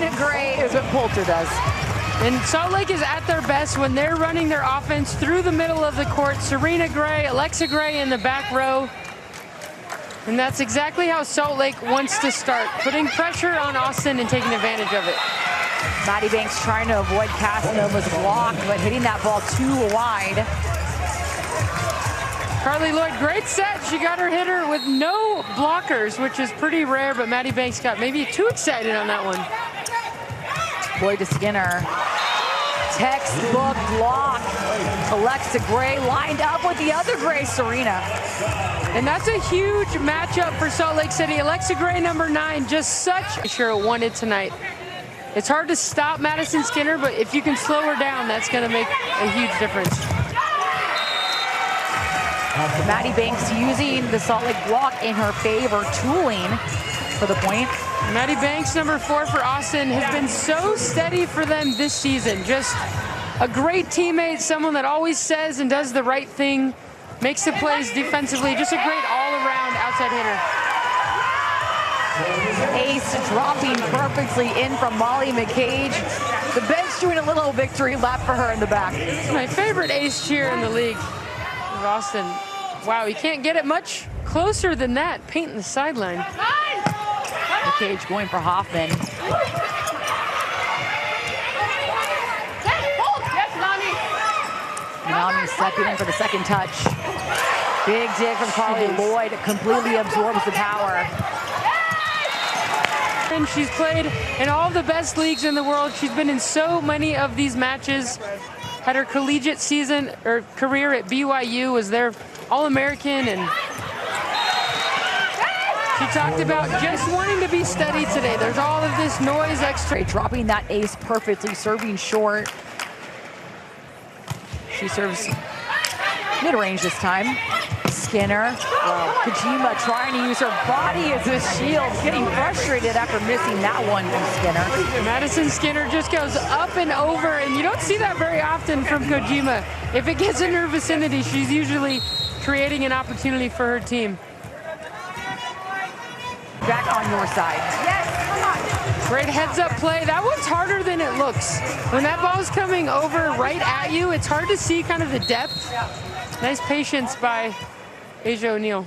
Serena Gray is what Poulter does. And Salt Lake is at their best when they're running their offense through the middle of the court. Serena Gray, Alexa Gray in the back row. And that's exactly how Salt Lake wants to start, putting pressure on Austin and taking advantage of it. Maddie Banks trying to avoid Casanova's block, but hitting that ball too wide. Carly Lloyd, great set. She got her hitter with no blockers, which is pretty rare, but Maddie Banks got maybe too excited on that one. Lloyd to Skinner. Textbook block. Alexa Gray lined up with the other Gray, Serena. And that's a huge matchup for Salt Lake City. Alexa Gray, number 9, just such sure wanted tonight. It's hard to stop Madison Skinner, but if you can slow her down, that's going to make a huge difference. Maddie Banks using the Salt Lake block in her favor, tooling for the point. Maddie Banks, number 4 for Austin, has been so steady for them this season. Just a great teammate, someone that always says and does the right thing, makes the plays defensively, just a great all-around outside hitter. Ace dropping perfectly in from Molly McCage. The bench doing a little victory lap for her in the back. It's my favorite ace cheer in the league of Austin. Wow, you can't get it much closer than that, painting the sideline. McCage going for Hoffman. Nami stepping in for the second touch. Big dig from Carly Lloyd, completely absorbs the power. And she's played in all of the best leagues in the world. She's been in so many of these matches. Had her collegiate season or career at BYU, was their All-American, and she talked about just wanting to be steady today. There's all of this noise extra. Dropping that ace perfectly, serving short. She serves mid-range this time. Skinner. Kojima trying to use her body as a shield, getting frustrated after missing that one from Skinner. Madison Skinner just goes up and over, and you don't see that very often from Kojima. If it gets in her vicinity, she's usually creating an opportunity for her team. Back on your side. Yes, come on. Great heads-up play. That one's harder than it looks. When that ball's coming over right at you, it's hard to see kind of the depth. Nice patience by Asia O'Neal.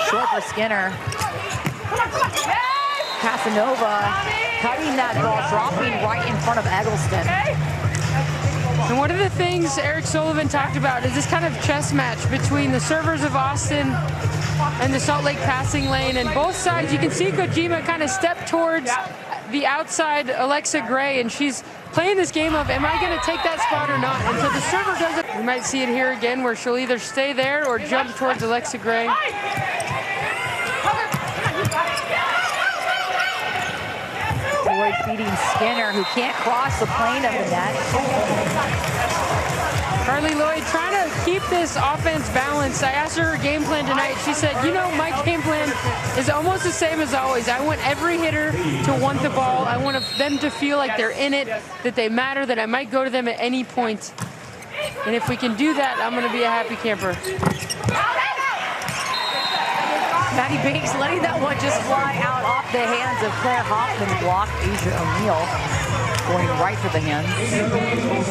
Short for Skinner. Casanova cutting that ball, dropping right in front of Eggleston. And one of the things Erik Sullivan talked about is this kind of chess match between the servers of Austin and the Salt Lake passing lane. And both sides, you can see Kojima kind of step towards the outside Alexa Gray, and she's playing this game of, am I going to take that spot or not? And so the server does it. We might see it here again where she'll either stay there or jump towards Alexa Gray. Lloyd feeding Skinner, who can't cross the plane of the net. Carly Lloyd trying to keep this offense balanced. I asked her game plan tonight. She said, you know, my game plan is almost the same as always. I want every hitter to want the ball. I want them to feel like they're in it, that they matter, that I might go to them at any point. And if we can do that, I'm going to be a happy camper. Maddie Banks letting that one just fly out off the hands of Claire Hoffman. Block Asia O'Neal going right for the hands.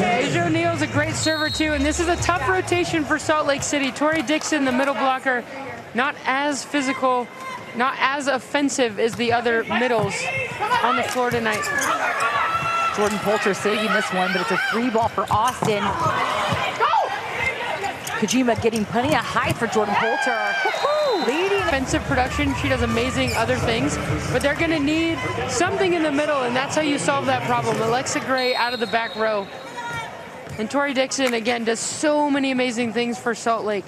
Asia O'Neal's a great server too, and this is a tough rotation for Salt Lake City. Tori Dixon, the middle blocker, not as physical, not as offensive as the other middles on the floor tonight. Jordan Poulter saving this one, but it's a free ball for Austin. Kojima getting plenty of height for Jordan Poulter. Leading offensive production, she does amazing other things, but they're going to need something in the middle, and that's how you solve that problem. Alexa Gray out of the back row. And Tori Dixon, again, does so many amazing things for Salt Lake.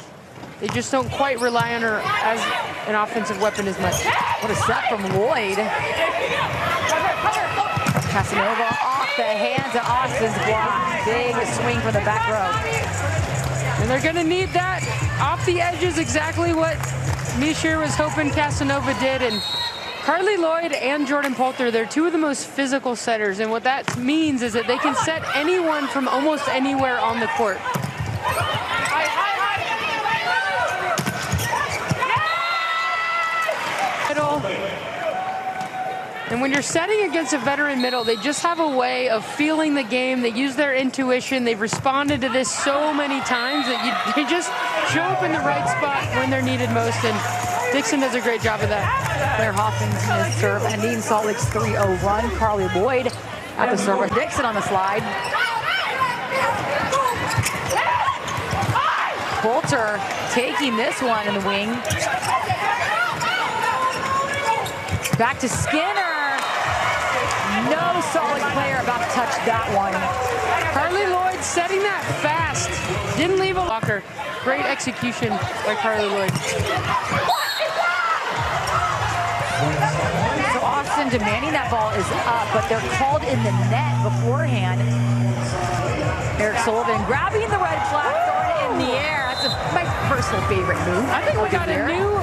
They just don't quite rely on her as an offensive weapon as much. What a set from Lloyd. Casanova off the hands of Austin's block. Big swing from the back row. And they're going to need that off the edges, exactly what Mishir was hoping Casanova did. And Carly Lloyd and Jordan Poulter, they're two of the most physical setters. And what that means is that they can set anyone from almost anywhere on the court. And when you're setting against a veteran middle, they just have a way of feeling the game. They use their intuition. They've responded to this so many times that they just show up in the right spot when they're needed most. And Dixon does a great job of that. Claire Hoffman's going to serve, ending Salt Lake's 3-0 run. Carly Lloyd at the serve. Dixon on the slide. Coulter taking this one in the wing. Back to Skinner. No solid player about to touch that one. Carly Lloyd setting that fast. Didn't leave a blocker. Great execution by Carly Lloyd. So Austin demanding that ball is up, but they're called in the net beforehand. Erik Sullivan grabbing the red flag, throwing it in the air. That's my personal favorite move. I think we got a new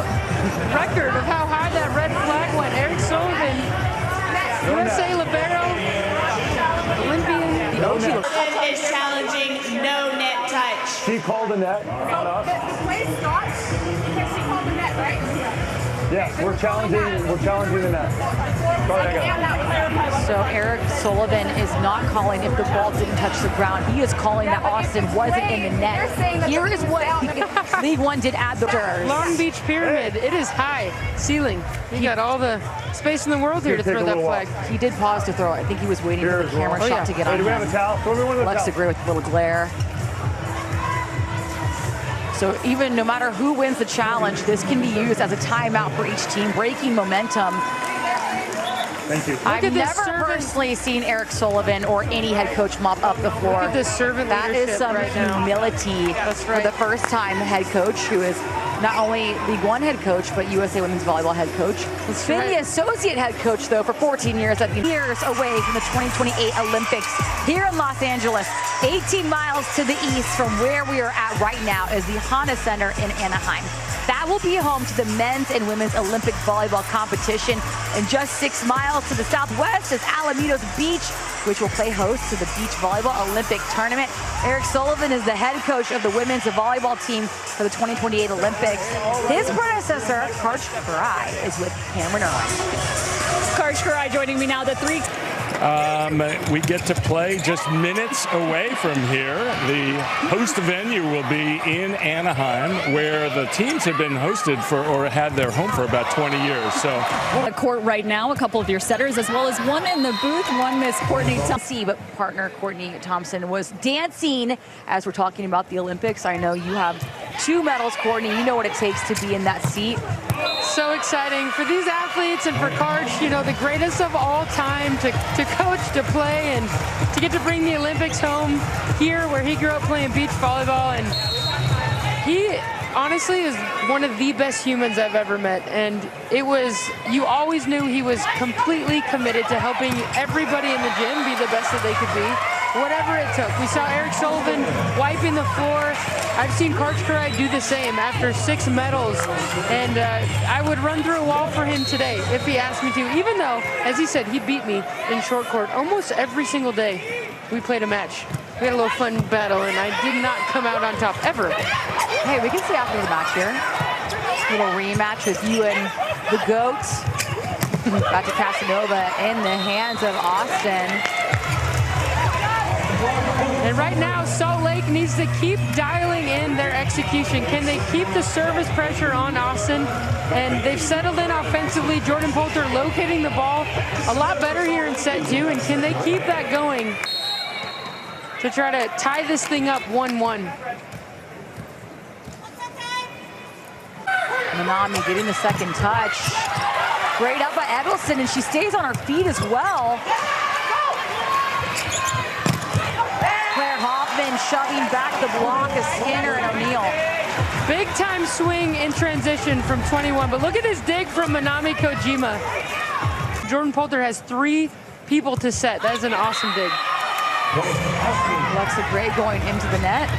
record of how high that red flag went. Erik Sullivan, USA Libero, Olympian. Is challenging no net touch. She called the net, not us. The play stops because she called the net, right? Yes, we're challenging the net. Go ahead. So Erik Sullivan is not calling if the ball didn't touch the ground. He is calling that Austin wasn't in the net. Here is what League One did add the doors. Long Beach Pyramid, it is high ceiling. You got all the space in the world here to throw that flag. He did pause to throw it. I think he was waiting for the camera shot to get on Do we have a towel? Throw me one of the Lex towels. agree with a little glare. So even no matter who wins the challenge, this can be used as a timeout for each team, breaking momentum. Thank you. I've never personally seen Erik Sullivan or any head coach mop up the floor. Look at this servant That is leadership some right now. humility for the first time head coach, who is not only League One head coach, but USA Women's Volleyball head coach. He's been the associate head coach, though, for 14 years, years away from the 2028 Olympics here in Los Angeles. 18 miles to the east from where we are at right now is the Honda Center in Anaheim. That will be home to the men's and women's Olympic volleyball competition. And just 6 miles to the southwest is Alamitos Beach, which will play host to the Beach Volleyball Olympic Tournament. Erik Sullivan is the head coach of the women's volleyball team for the 2028 Olympics. His predecessor, Karch Karai, is with Cameron Irwin. Karch Karai joining me now. The three. We get to play just minutes away from here. The host venue will be in Anaheim, where the teams have been hosted for or had their home for about 20 years. So, On the court right now, a couple of your setters, as well as one in the booth, one Miss Courtney Thompson. But partner Courtney Thompson was dancing as we're talking about the Olympics. I know you have 2 medals, Courtney. You know what it takes to be in that seat. So exciting for these athletes and for Karch, you know, the greatest of all time to coach, to play, and to get to bring the Olympics home here where he grew up playing beach volleyball. And he honestly is one of the best humans I've ever met. And it was, you always knew he was completely committed to helping everybody in the gym be the best that they could be, whatever it took. We saw Erik Sullivan wiping the floor. I've seen Karch Karai do the same after 6 medals, and I would run through a wall for him today if he asked me to, even though, as he said, he beat me in short court almost every single day we played a match. We had a little fun battle, and I did not come out on top, ever. Hey, we can see after the match here. Little rematch with you and the GOAT. Back to Casanova in the hands of Austin. And right now, Salt Lake needs to keep dialing in their execution. Can they keep the service pressure on Austin? And they've settled in offensively. Jordan Poulter locating the ball a lot better here in set 2. And can they keep that going to try to tie this thing up 1-1? Manami getting the second touch. Great up by Edelson, and she stays on her feet as well. Claire Hoffman shoving back the block of Skinner and O'Neal. Big time swing in transition from 21, but look at this dig from Manami Kojima. Jordan Poulter has 3 people to set. That is an awesome dig. Alexa Gray going into the net.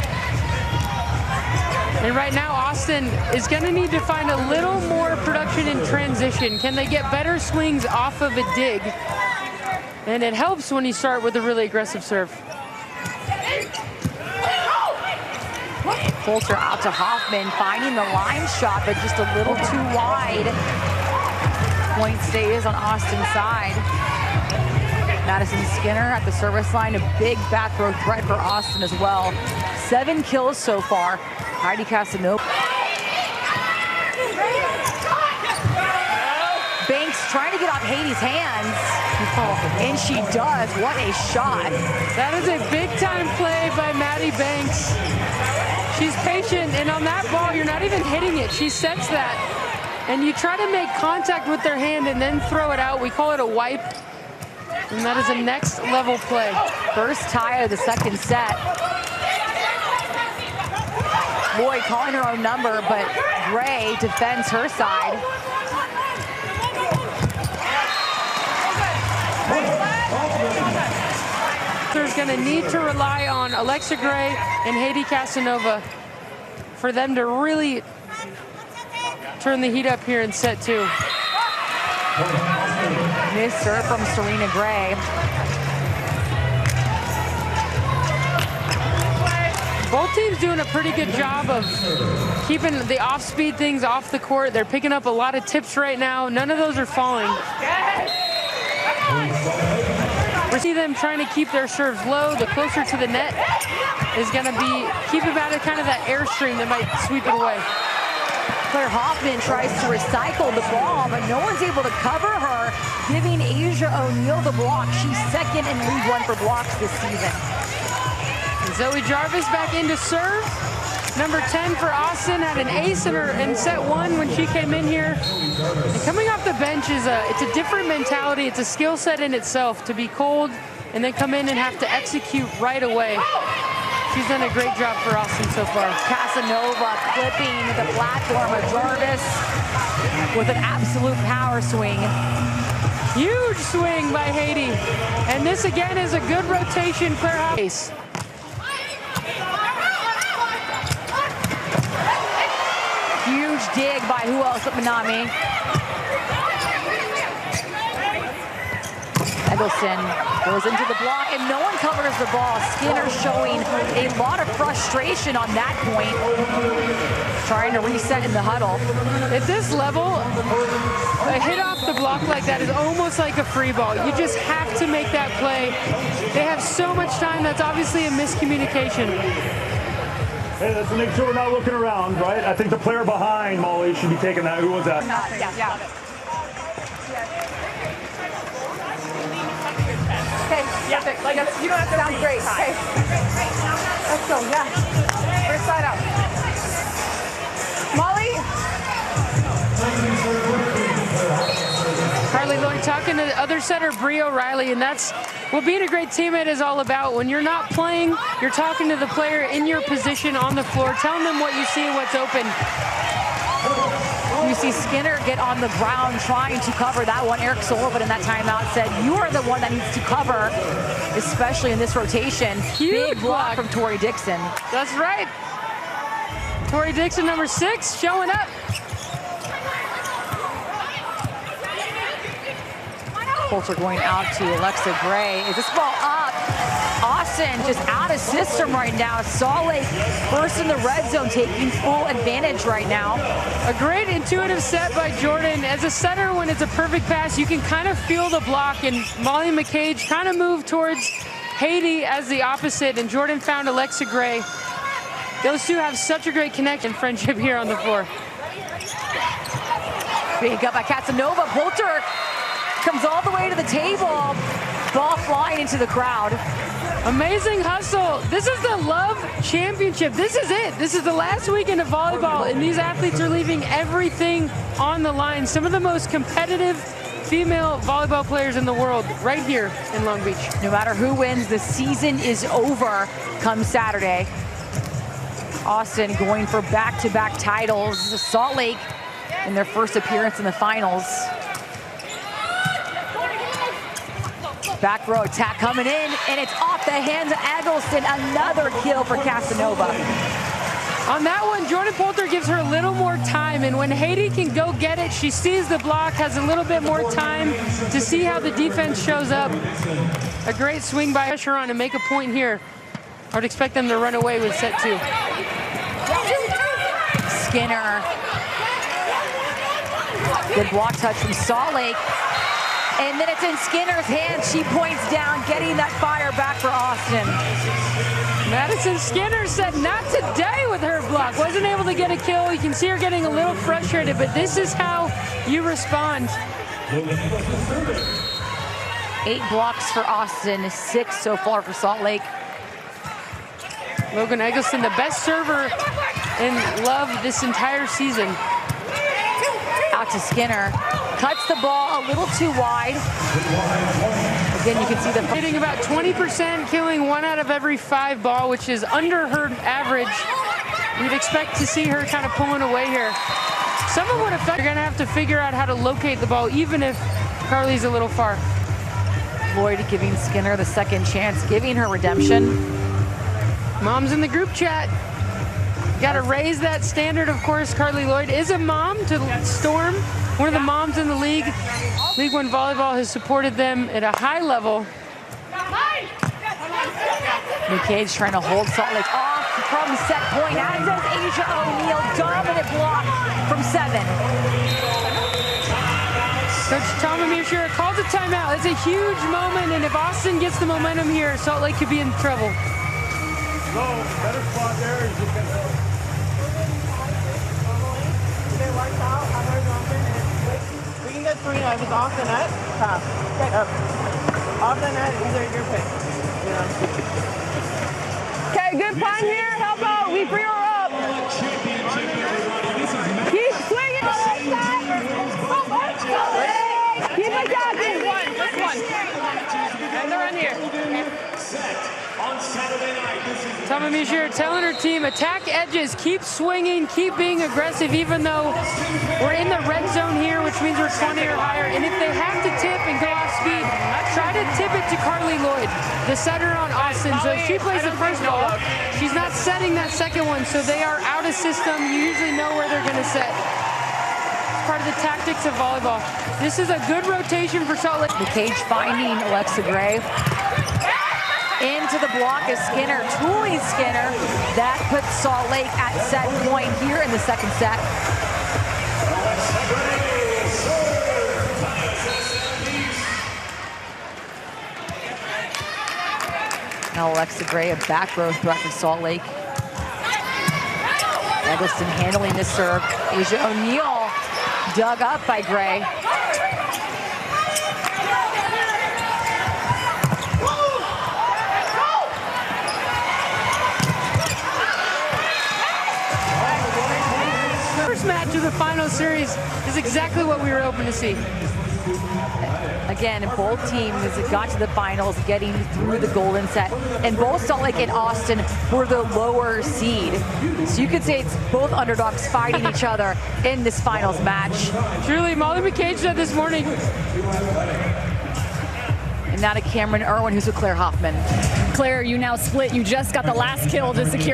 And right now, Austin is going to need to find a little more production in transition. Can they get better swings off of a dig? And it helps when you start with a really aggressive serve. Poulter out to Hoffman, finding the line shot, but just a little too wide. Point stays on Austin's side. Madison Skinner at the service line, a big back row threat for Austin as well. 7 kills so far. Heidi Casanova. Banks trying to get off Hades' hands, and she does. What a shot. That is a big-time play by Maddie Banks. She's patient, and on that ball, you're not even hitting it. She sets that, and you try to make contact with their hand and then throw it out. We call it a wipe, and that is a next-level play. First tie of the second set. Lloyd calling her own number, but Gray defends her side. There's going to need to rely on Alexa Gray and Heidi Casanova for them to really turn the heat up here in set 2. Miss serve from Serena Gray. Both teams doing a pretty good job of keeping the off-speed things off the court. They're picking up a lot of tips right now. None of those are falling. We see them trying to keep their serves low. The closer to the net is going to be keep them out of kind of that airstream that might sweep it away. Claire Hoffman tries to recycle the ball, but no one's able to cover her, giving Asia O'Neal the block. She's second in League One for blocks this season. Zoe Jarvis back into serve. Number 10 for Austin had an ace in set 1 when she came in here. And coming off the bench it's a different mentality. It's a skill set in itself to be cold and then come in and have to execute right away. She's done a great job for Austin so far. Casanova clipping the platform of Jarvis with an absolute power swing. Huge swing by Haiti. And this again is a good rotation. Claire Hoffman. Huge dig by who else but Manami. Eggleston goes into the block and no one covers the ball. Skinner showing a lot of frustration on that point. Trying to reset in the huddle. At this level, a hit off the block like that is almost like a free ball. You just have to make that play. They have so much time. That's obviously a miscommunication. Hey, let's make sure we're not looking around, right? I think the player behind Molly should be taking that. Who was that? Yeah. Okay, perfect. Like, you don't have to sound great. Okay. Let's go, yeah. First side out. Molly? Carly Lloyd talking to the other setter, Bree O'Reilly, and that's what being a great teammate is all about. When you're not playing, you're talking to the player in your position on the floor, telling them what you see and what's open. You see Skinner get on the ground trying to cover that one. Erik Sullivan in that timeout said, you are the one that needs to cover, especially in this rotation. Huge Big block from Tori Dixon. That's right. Tori Dixon, number 6, showing up. Coulter going out to Alexa Gray. Is this ball up? Austin just out of system right now. Salt Lake first in the red zone, taking full advantage right now. A great intuitive set by Jordan. As a setter, when it's a perfect pass, you can kind of feel the block, and Molly McCage kind of moved towards Haiti as the opposite, and Jordan found Alexa Gray. Those two have such a great connection, friendship here on the floor. Big up by Casanova. Coulter comes all the way to the table. Ball flying into the crowd. Amazing hustle. This is the Love Championship. This is it. This is the last weekend of volleyball, and these athletes are leaving everything on the line. Some of the most competitive female volleyball players in the world right here in Long Beach. No matter who wins, the season is over come Saturday. Austin going for back-to-back titles. Salt Lake in their first appearance in the finals. Back row attack coming in, and it's off the hands of Eggleston. Another kill for Casanova. On that one, Jordan Poulter gives her a little more time, and when Haiti can go get it, she sees the block, has a little bit more time to see how the defense shows up. A great swing by pressure on to make a point here. I would expect them to run away with set 2. Skinner Good block touch from Salt Lake. And then it's in Skinner's hands. She points down, getting that fire back for Austin. Madison Skinner said not today with her block. Wasn't able to get a kill. You can see her getting a little frustrated, but this is how you respond. 8 blocks for Austin, 6 so far for Salt Lake. Logan Eggleston, the best server in Love this entire season. Out to Skinner. Cuts the ball a little too wide. Again, you can see the hitting about 20%, killing 1 out of every 5 ball, which is under her average. We'd expect to see her kind of pulling away here. Some of what effect, you're gonna have to figure out how to locate the ball, even if Carly's a little far. Lloyd giving Skinner the second chance, giving her redemption. Mom's in the group chat. Got to raise that standard, of course. Carly Lloyd is a mom to Storm, one of the moms in the league. League One Volleyball has supported them at a high level. McCade's trying to hold Salt Lake off from set point, as does Asia O'Neal. Dominant block from 7. Coach Tom Amir calls a timeout. It's a huge moment, and if Austin gets the momentum here, Salt Lake could be in trouble. Better spot there. We can get 3 now. If it's off the net, pass. Okay, up. Off the net, these are your picks. Okay, good plan here. Help out. We free her up. Keep swinging on that side. Keep it down. This one. And they're in here. Tom Amir telling her team, attack edges, keep swinging, keep being aggressive, even though we're in the red zone here, which means we're 20 or higher. And if they have to tip and go off speed, try to tip it to Carly Lloyd, the setter on Austin. So if she plays the first ball, she's not setting that second one, so they are out of system. You usually know where they're going to set. It's part of the tactics of volleyball. This is a good rotation for Salt Lake. McCade finding Alexa Gray. Into the block is Skinner, tooling Skinner. That puts Salt Lake at set point here in the second set. Now Alexa Gray, a back row threat for Salt Lake. Eggleston handling the serve. Asia O'Neal dug up by Gray. Match of the final series is exactly what we were hoping to see. Again, both teams got to the finals, getting through the golden set, and both Salt Lake and Austin were the lower seed. So you could say it's both underdogs fighting each other in this finals match. Truly, Molly McCade said this morning. And now to Cameron Irwin, who's with Claire Hoffman. Claire, you now split. You just got the last kill to secure